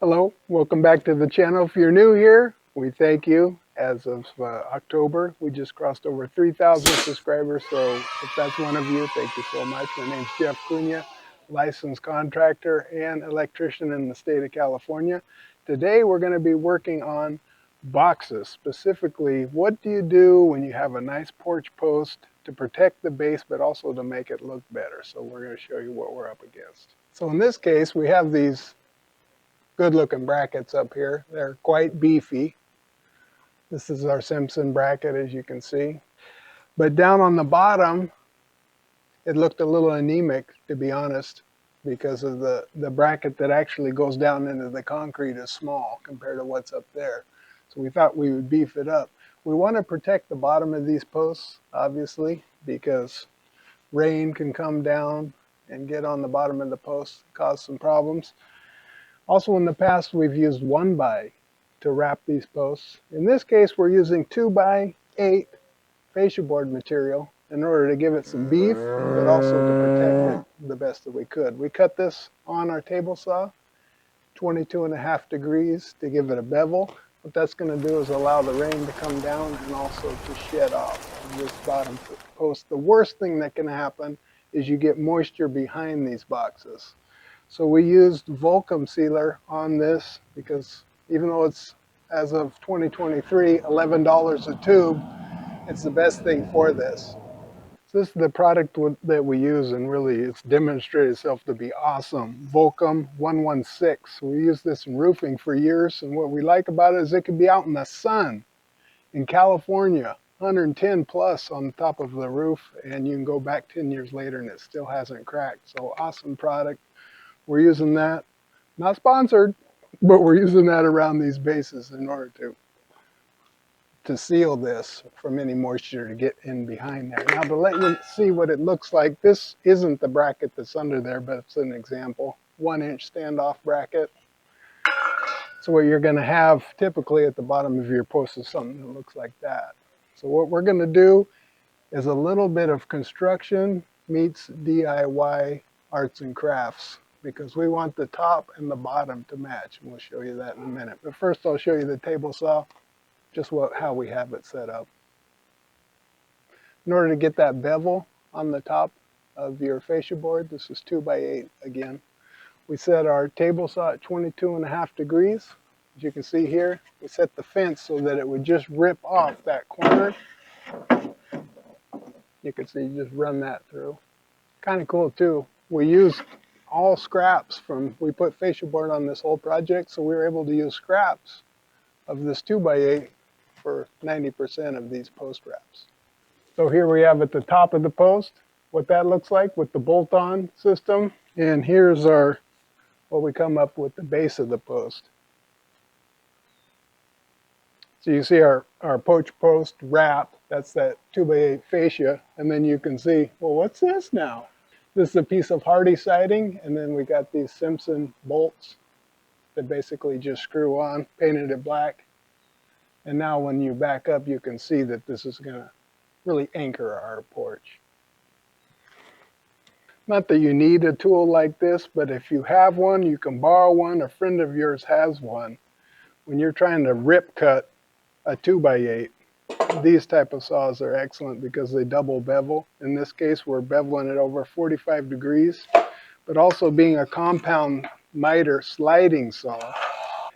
Hello, welcome back to the channel. If you're new here, we thank you. As of October, we just crossed over 3,000 subscribers, so if that's one of you, thank you so much. My name's Jeff Cunha, licensed contractor and electrician in the state of California. Today we're going to be working on boxes. Specifically, what do you do when you have a nice porch post to protect the base but also to make it look better? So we're going to show you what we're up against. So in this case, we have these good looking brackets up here. They're quite beefy. This is our Simpson bracket, as you can see. But down on the bottom, it looked a little anemic, to be honest, because of the bracket that actually goes down into the concrete is small compared to what's up there. So we thought we would beef it up. We want to protect the bottom of these posts, obviously, because rain can come down and get on the bottom of the post, cause some problems. Also, in the past, we've used 1x to wrap these posts. In this case, we're using 2x8 fascia board material in order to give it some beef, but also to protect it the best that we could. We cut this on our table saw, 22.5 degrees to give it a bevel. What that's going to do is allow the rain to come down and also to shed off this bottom post. The worst thing that can happen is you get moisture behind these boxes. So we used Volcom sealer on this because even though it's, as of 2023, $11 a tube, it's the best thing for this. So this is the product that we use, and really it's demonstrated itself to be awesome. Volcom 116. We used this in roofing for years, and what we like about it is it can be out in the sun in California, 110 plus on the top of the roof, and you can go back 10 years later and it still hasn't cracked. So awesome product. We're using that, not sponsored, but we're using that around these bases in order to seal this from any moisture to get in behind there. Now, to let you see what it looks like, this isn't the bracket that's under there, but it's an example. 1-inch standoff bracket. So what you're going to have typically at the bottom of your post is something that looks like that. So what we're going to do is a little bit of construction meets DIY arts and crafts, because we want the top and the bottom to match. And we'll show you that in a minute. But first I'll show you the table saw, just how we have it set up. In order to get that bevel on the top of your fascia board, this is 2x8 again. We set our table saw at 22.5 degrees. As you can see here, we set the fence so that it would just rip off that corner. You can see, you just run that through. Kind of cool too. We used all scraps we put fascia board on this whole project, so we were able to use scraps of this 2x8 for 90% of these post wraps. So here we have at the top of the post what that looks like with the bolt-on system, and here's what we come up with the base of the post. So you see our Porch post wrap, that's that 2x8 fascia, and then you can see, well, what's this now? This is a piece of hardy siding, and then we got these Simpson bolts that basically just screw on, painted it black. And now when you back up, you can see that this is going to really anchor our porch. Not that you need a tool like this, but if you have one, you can borrow one. A friend of yours has one. When you're trying to rip cut a 2x8, these type of saws are excellent because they double bevel. In this case, we're beveling it over 45 degrees, but also being a compound miter sliding saw,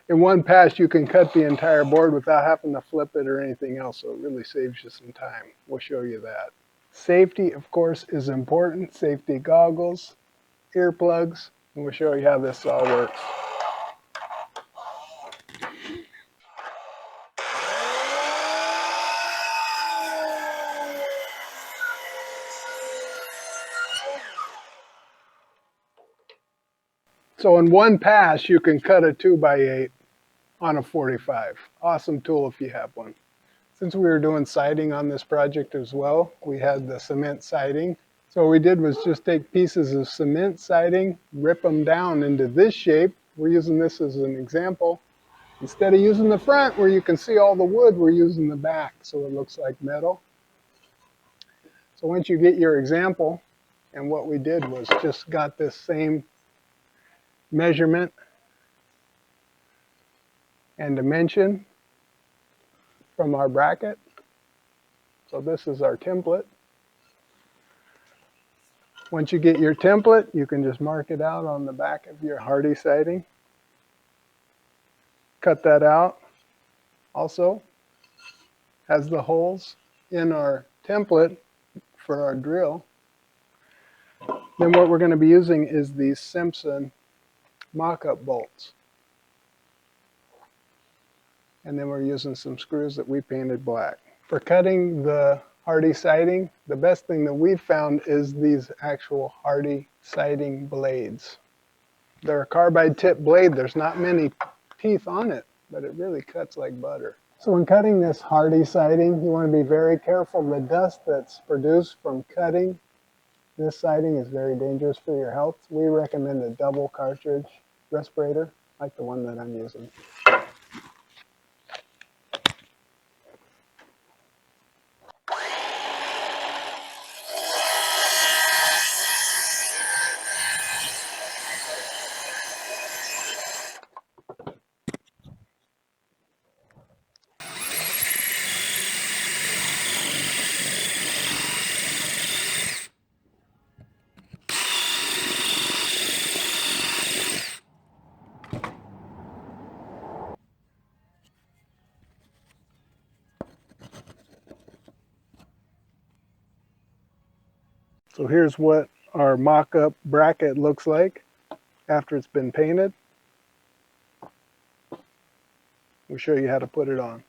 in one pass you can cut the entire board without having to flip it or anything else, so it really saves you some time. We'll show you that. Safety, of course, is important. Safety goggles, earplugs, and we'll show you how this all works. So in one pass, you can cut a 2x8 on a 45. Awesome tool if you have one. Since we were doing siding on this project as well, we had the cement siding. So what we did was just take pieces of cement siding, rip them down into this shape. We're using this as an example. Instead of using the front where you can see all the wood, we're using the back so it looks like metal. So once you get your example, and what we did was just got this same measurement and dimension from our bracket. So this is our template. Once you get your template, you can just mark it out on the back of your hardy siding. Cut that out. Also has the holes in our template for our drill. Then what we're going to be using is these Simpson mock-up bolts. And then we're using some screws that we painted black. For cutting the hardy siding, the best thing that we've found is these actual hardy siding blades. They're a carbide tip blade. There's not many teeth on it, but it really cuts like butter. So when cutting this hardy siding, you want to be very careful. The dust that's produced from cutting this siding is very dangerous for your health. We recommend a double cartridge respirator, like the one that I'm using. So here's what our mock-up bracket looks like after it's been painted. We'll show you how to put it on.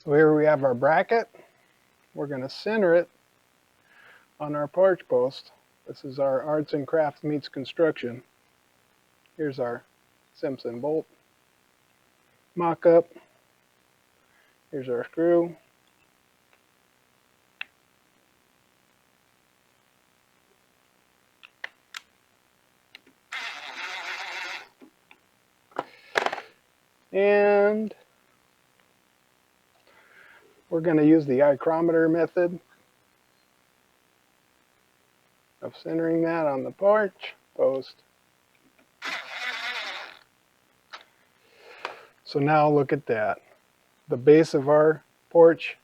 So here we have our bracket. We're going to center it on our porch post. This is our arts and crafts meets construction. Here's our Simpson bolt mock-up. Here's our screw. And we're going to use the micrometer method of centering that on the porch post. So now look at that. The base of our porch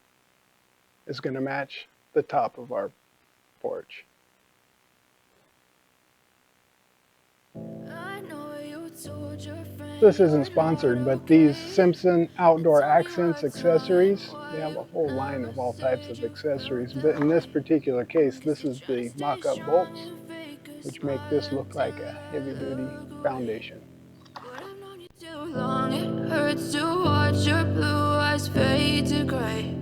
is going to match the top of our porch. This isn't sponsored, but these Simpson Outdoor Accents accessories, they have a whole line of all types of accessories. But in this particular case, this is the mock-up bolts, which make this look like a heavy-duty foundation. It hurts to watch your blue eyes fade to gray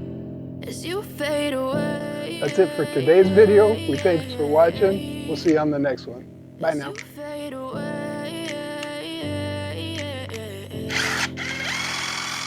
as you fade away. That's it for today's video. We thanks for watching. We'll see you on the next one. Bye now.